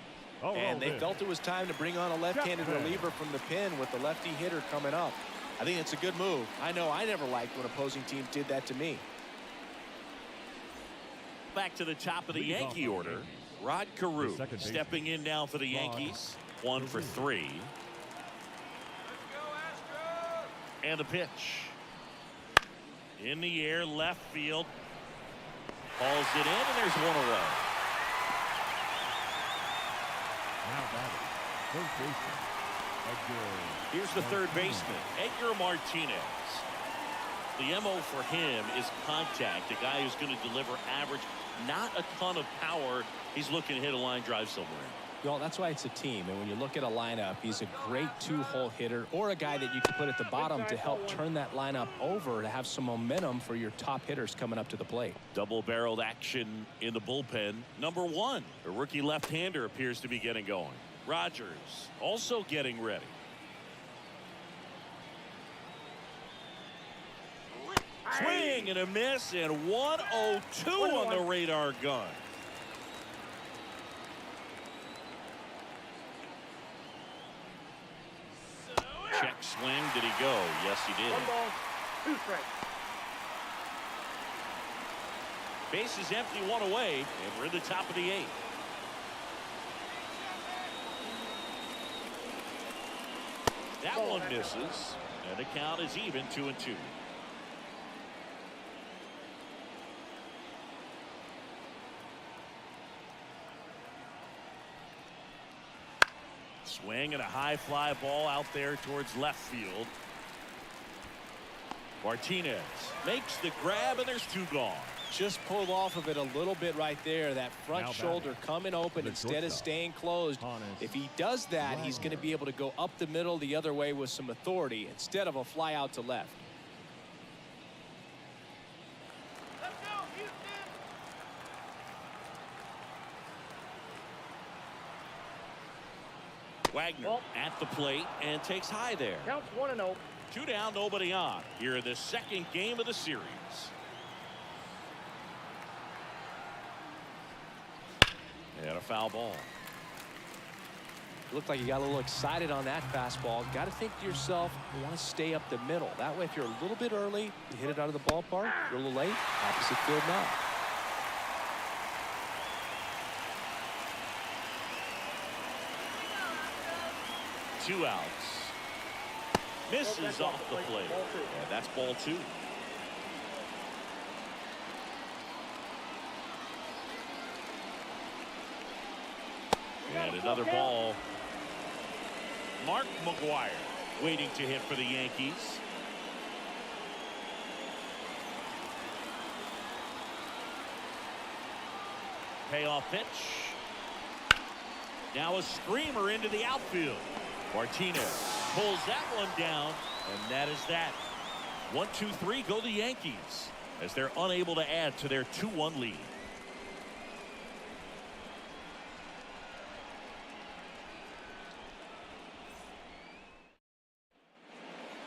And they felt it was time to bring on a left-handed reliever from the pen with the lefty hitter coming up. I think it's a good move. I know I never liked when opposing teams did that to me. Back to the top of the Yankee order. Rod Carew stepping in now for the Yankees. 1 for 3. And the pitch. In the air, left field. Hauls it in, and there's 1 away. Now batting, third baseman, Edgar. Here's the third baseman, Edgar Martinez. The MO for him is contact. A guy who's going to deliver average, not a ton of power. He's looking to hit a line drive somewhere. Well, that's why it's a team. And when you look at a lineup, he's a great 2-hole hitter or a guy that you can put at the bottom to help turn that lineup over to have some momentum for your top hitters coming up to the plate. Double-barreled action in the bullpen. Number 1, a rookie left-hander appears to be getting going. Rogers also getting ready. Swing and a miss, and 102 on the radar gun. Check swing. Did he go? Yes, he did. 1 ball, 2 strikes. Base is empty, 1 away, and we're in the top of the 8th. That one misses, and the count is even 2-2. Swing and a high fly ball out there towards left field. Martinez makes the grab, and there's two gone. Just pulled off of it a little bit right there. That front Now shoulder batting coming open the instead of shortstop, staying closed. If he does that, he's going to be able to go up the middle the other way with some authority instead of a fly out to left. Let's go, Houston! Wagner Ball. at the plate and takes high there. Counts 1-0. 2 down, nobody on. Here in the second game of the series. And a foul ball. Looked like you got a little excited on that fastball. Got to think to yourself, you want to stay up the middle. That way, if you're a little bit early, you hit it out of the ballpark. If you're a little late, opposite field now. Two outs. Misses off the plate. Ball two. And that's ball 2. And another ball. Mark McGuire waiting to hit for the Yankees. Payoff pitch. Now a screamer into the outfield. Martinez pulls that one down, and that is that. 1-2-3 go the Yankees as they're unable to add to their 2-1 lead.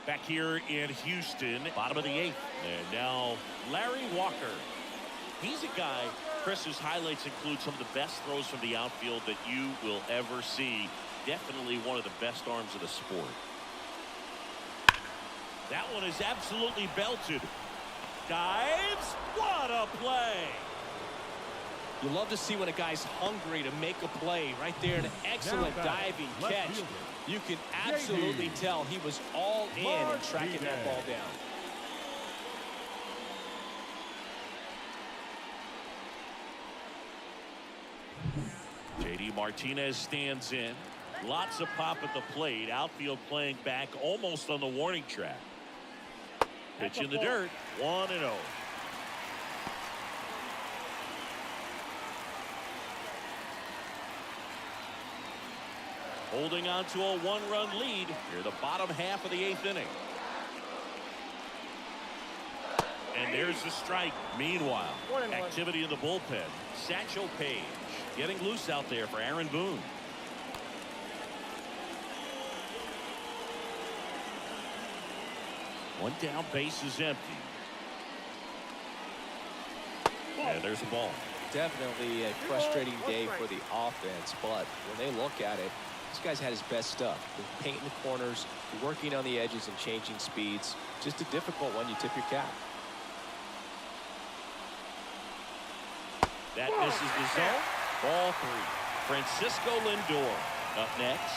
Back here in Houston, bottom of the 8th. And now Larry Walker. He's a guy, Chris, whose highlights include some of the best throws from the outfield that you will ever see. Definitely one of the best arms of the sport. That one is absolutely belted. Dives. What a play. You love to see when a guy's hungry to make a play. Right there, an excellent diving catch. You can absolutely tell he was all in and tracking that ball down. JD Martinez stands in. Lots of pop at the plate. Outfield playing back almost on the warning track. Pitch in the dirt. 1-0. Holding on to a 1-run lead here, the bottom half of the 8th inning. And there's the strike. Meanwhile, activity in the bullpen. Satchel Paige getting loose out there for Aaron Boone. One down, base is empty. And there's the ball. Definitely a frustrating day for the offense, but when they look at it, this guy's had his best stuff. Painting the corners, working on the edges and changing speeds. Just a difficult one. You tip your cap. That misses the zone. Ball 3. Francisco Lindor up next.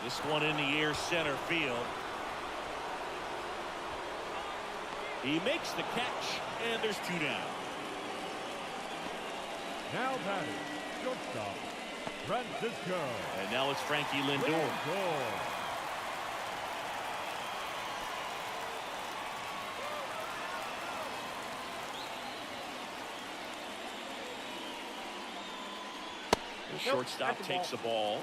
This one in the air, center field. He makes the catch, and there's 2 down. Now batting, shortstop, Francisco. And now it's Frankie Lindor. The shortstop takes the ball.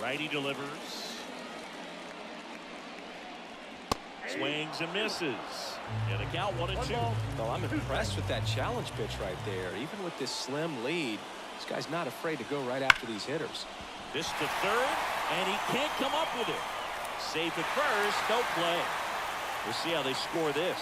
Righty delivers. Swings and misses. And a count 1-2. Well, I'm impressed with that challenge pitch right there. Even with this slim lead, this guy's not afraid to go right after these hitters. This to third, and he can't come up with it. Safe at first, no play. We'll see how they score this.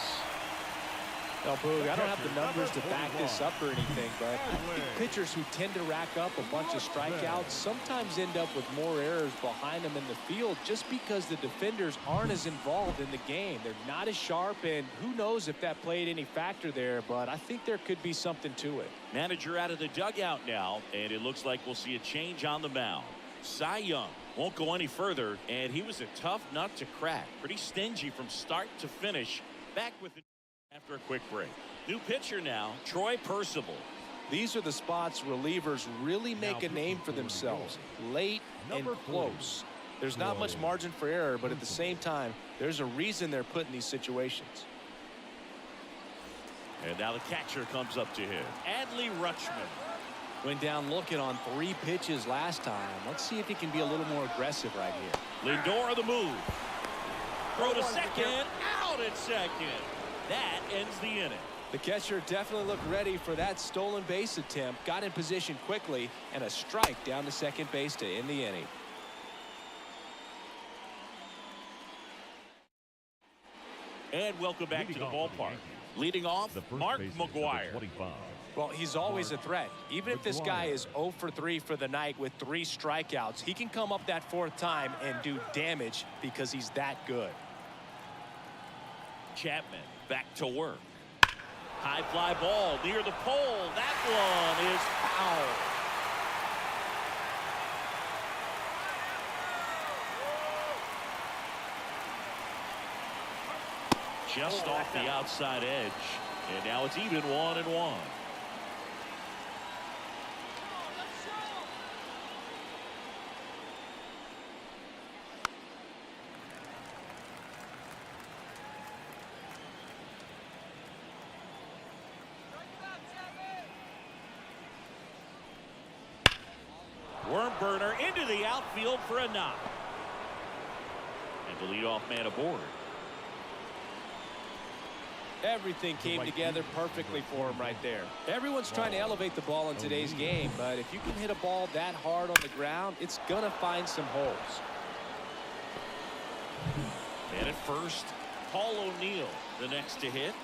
Now, Boog, I don't have the numbers to back this up or anything, but I think pitchers who tend to rack up a bunch of strikeouts sometimes end up with more errors behind them in the field just because the defenders aren't as involved in the game. They're not as sharp, and who knows if that played any factor there, but I think there could be something to it. Manager out of the dugout now, and it looks like we'll see a change on the mound. Cy Young won't go any further, and he was a tough nut to crack. Pretty stingy from start to finish. Back with it after a quick break. New pitcher now, Troy Percival. These are the spots relievers really make a name for themselves. Late and close. There's not much margin for error, but at the same time, there's a reason they're put in these situations. And now the catcher comes up to him. Adley Rutschman. Went down looking on 3 pitches last time. Let's see if he can be a little more aggressive right here. Lindor on the move. Throw to second. Out at second. That ends the inning. The catcher definitely looked ready for that stolen base attempt. Got in position quickly, and a strike down to second base to end the inning. And welcome back to the ballpark. Leading off, Mark McGwire. Well, he's always a threat. Even if this guy is 0 for 3 for the night with 3 strikeouts, he can come up that 4th time and do damage because he's that good. Chapman back to work. High fly ball near the pole. That one is foul. Just off the outside edge. And now it's even 1-1. Worm burner into the outfield for a knock. And the leadoff man aboard. Everything came together perfectly for him right there. Everyone's trying to elevate the ball in today's game, but if you can hit a ball that hard on the ground, it's going to find some holes. And at first, Paul O'Neill, the next to hit.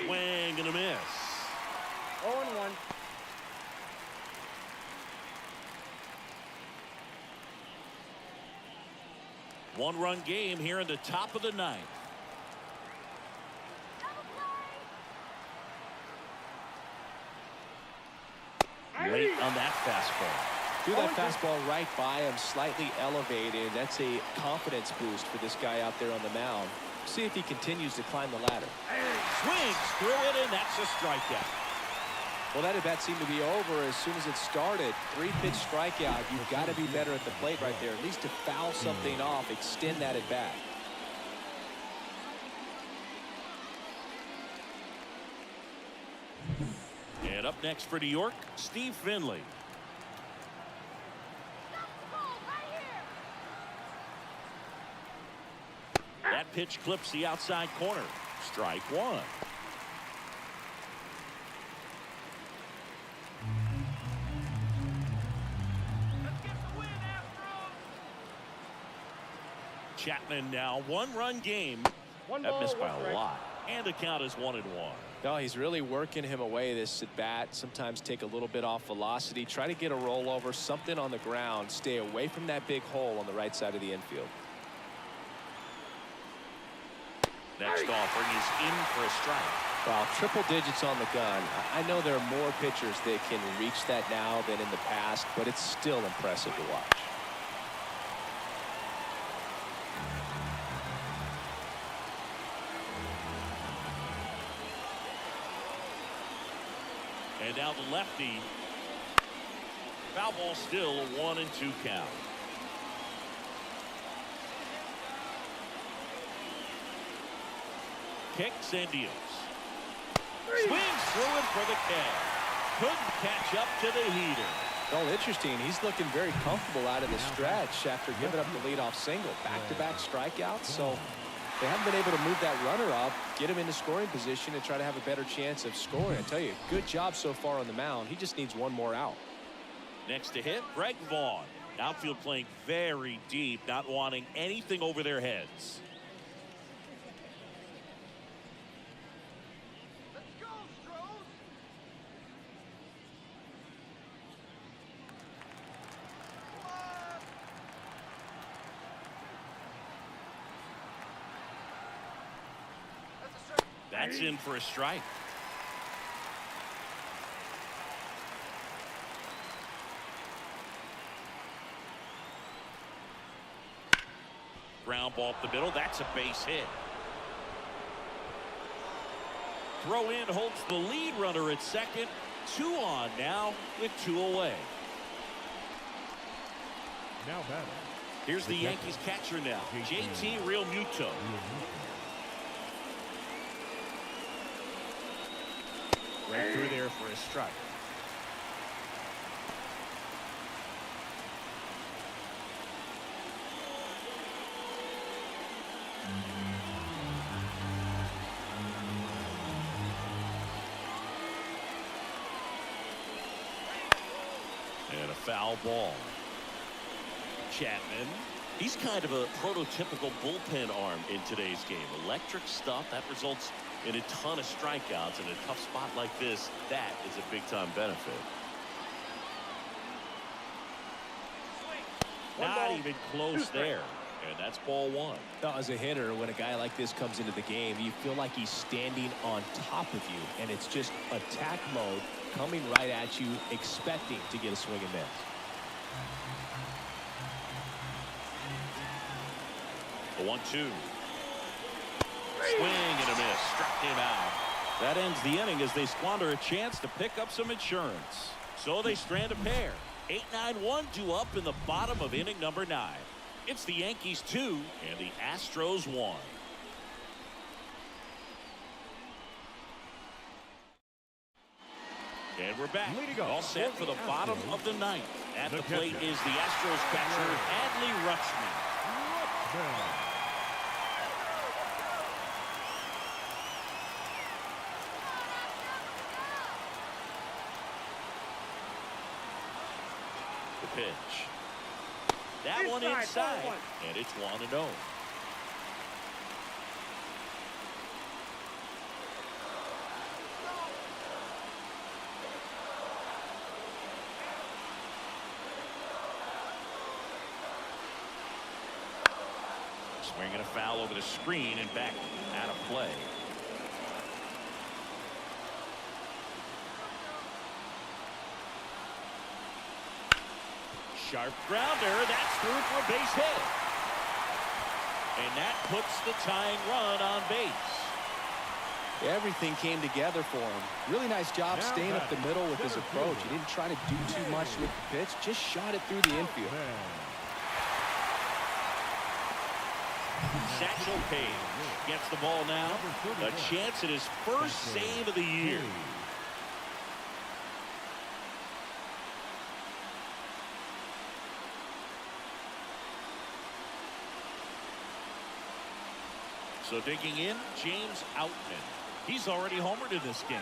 Swing and a miss. 0-1. One-run game here in the top of the 9th. Late on that fastball. Threw that fastball right by him, slightly elevated. That's a confidence boost for this guy out there on the mound. See if he continues to climb the ladder. Swings through it, and that's a strikeout. Well, that at-bat seemed to be over as soon as it started. 3-pitch strikeout. You've got to be better at the plate right there, at least to foul something off, extend that at-bat. And up next for New York, Steve Finley. That pitch clips the outside corner. Strike 1. Chapman now 1-run game. That missed by a lot. And the count is 1-1. No, he's really working him away this at bat. Sometimes take a little bit off velocity. Try to get a rollover, something on the ground. Stay away from that big hole on the right side of the infield. Next offering is in for a strike. Wow, triple digits on the gun. I know there are more pitchers that can reach that now than in the past, but it's still impressive to watch. And now the lefty. Foul ball still a 1-2 count. Kicks and deals. Swings through it for the catch. Couldn't catch up to the heater. Well, interesting. He's looking very comfortable out of the stretch after giving up the leadoff single. Back-to-back strikeouts. So they haven't been able to move that runner up, get him into scoring position, and try to have a better chance of scoring. I tell you, good job so far on the mound. He just needs one more out. Next to hit, Greg Vaughn. Outfield playing very deep, not wanting anything over their heads. That's in for a strike. Ground ball up the middle. That's a base hit. Throw in holds the lead runner at second. 2 on now with 2 away. Now batting. Here's the Yankees catcher now, JT Realmuto. Right through there for a strike. And a foul ball. Chapman. He's kind of a prototypical bullpen arm in today's game. Electric stuff that results in a ton of strikeouts in a tough spot like this. That is a big-time benefit. Not even close there. And that's ball 1. As a hitter, when a guy like this comes into the game, you feel like he's standing on top of you, and it's just attack mode coming right at you, expecting to get a swing and miss. The 1-2. Swing and a miss. Struck him out. That ends the inning as they squander a chance to pick up some insurance. So they strand a pair. 8-9-1 due up in the bottom of inning number 9. It's the Yankees 2 and the Astros 1. And we're back. All set for the bottom of the 9th. At the plate is the Astros catcher, Adley Rutschman. The pitch. That one inside. And it's 1-0. Swinging a foul over the screen and back out of play. Sharp grounder. That's through for a base hit. And that puts the tying run on base. Everything came together for him. Really nice job staying up the middle with his approach. He didn't try to do too much with the pitch. Just shot it through the infield. Satchel Paige gets the ball now. A chance at his first save of the year. So digging in, James Outman. He's already homered in this game.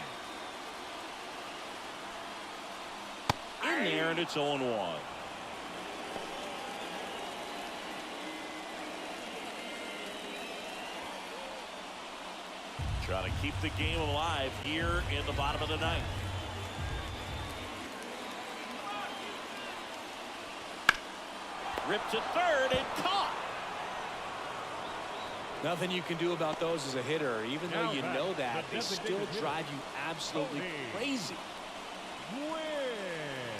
In there, and it's 0-1. Trying to keep the game alive here in the bottom of the 9th. Ripped to third and caught. Nothing you can do about those as a hitter. Even though you know that, they still drive you absolutely crazy.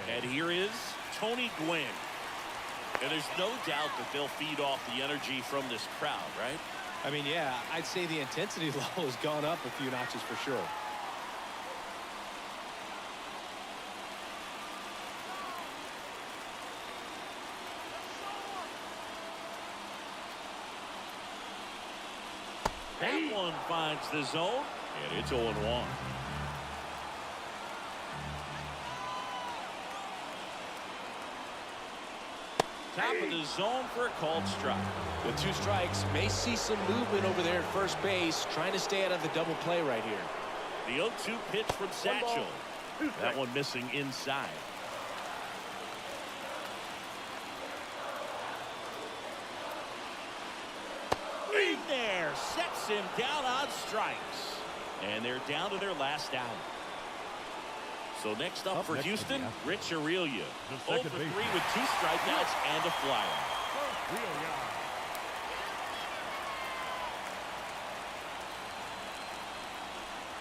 And here is Tony Gwynn. And there's no doubt that they'll feed off the energy from this crowd, right? I mean, yeah, I'd say the intensity level has gone up a few notches for sure. That one finds the zone, and it's 0-1. Top of the zone for a called strike. With 2 strikes, may see some movement over there at first base, trying to stay out of the double play right here. The 0-2 pitch from Satchel. That one missing inside. In there, sets him down on strikes. And they're down to their last out. So next up for Houston, Rich Aurelio. 0 for 3 with 2 strikeouts and a flyout.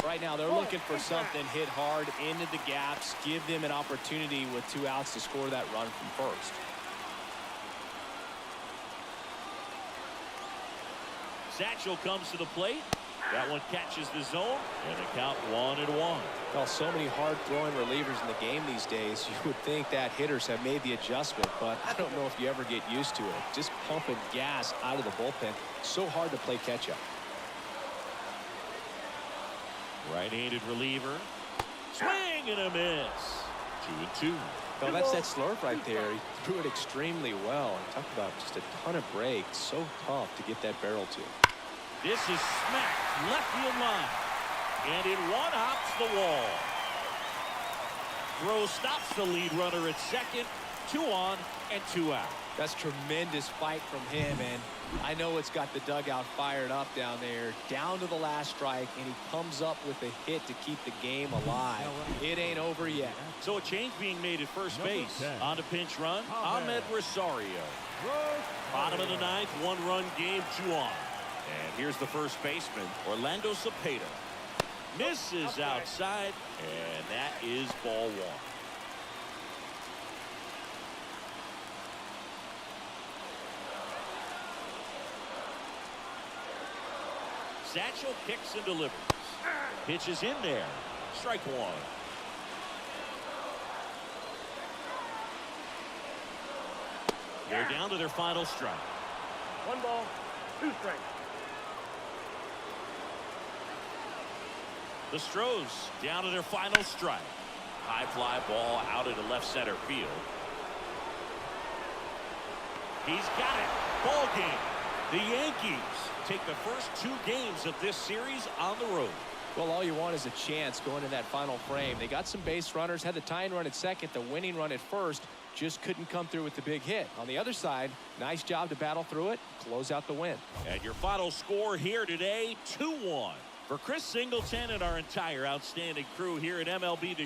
Right now, they're looking for something hit hard into the gaps, give them an opportunity with 2 outs to score that run from first. Satchel comes to the plate. That one catches the zone, and the count 1-1. Well, so many hard-throwing relievers in the game these days, you would think that hitters have made the adjustment, but I don't know if you ever get used to it. Just pumping gas out of the bullpen. So hard to play catch-up. Right-handed reliever. Swing and a miss. 2-2. Well, that's that slurve right there. He threw it extremely well. And talk about just a ton of break. So tough to get that barrel to. This is smacked left field line. And it one-hops the wall. Throw stops the lead runner at second. 2 on and 2 out. That's tremendous fight from him, and I know it's got the dugout fired up down there. Down to the last strike, and he comes up with a hit to keep the game alive. It ain't over yet. So a change being made at first base. On a pinch run, Ahmed Rosario. Bottom of the 9th, 1-run game, 2 on. And here's the first baseman, Orlando Cepeda. Misses outside, and that is ball 1. Satchel kicks and delivers. Pitches in there. Strike 1. They're down to their final strike. 1 ball, 2 strikes. The Astros down to their final strike. High fly ball out into left center field. He's got it. Ball game. The Yankees take the first 2 games of this series on the road. Well, all you want is a chance going in that final frame. They got some base runners, had the tying run at second, the winning run at first, just couldn't come through with the big hit. On the other side, nice job to battle through it, close out the win. And your final score here today, 2-1. For Chris Singleton and our entire outstanding crew here at MLB The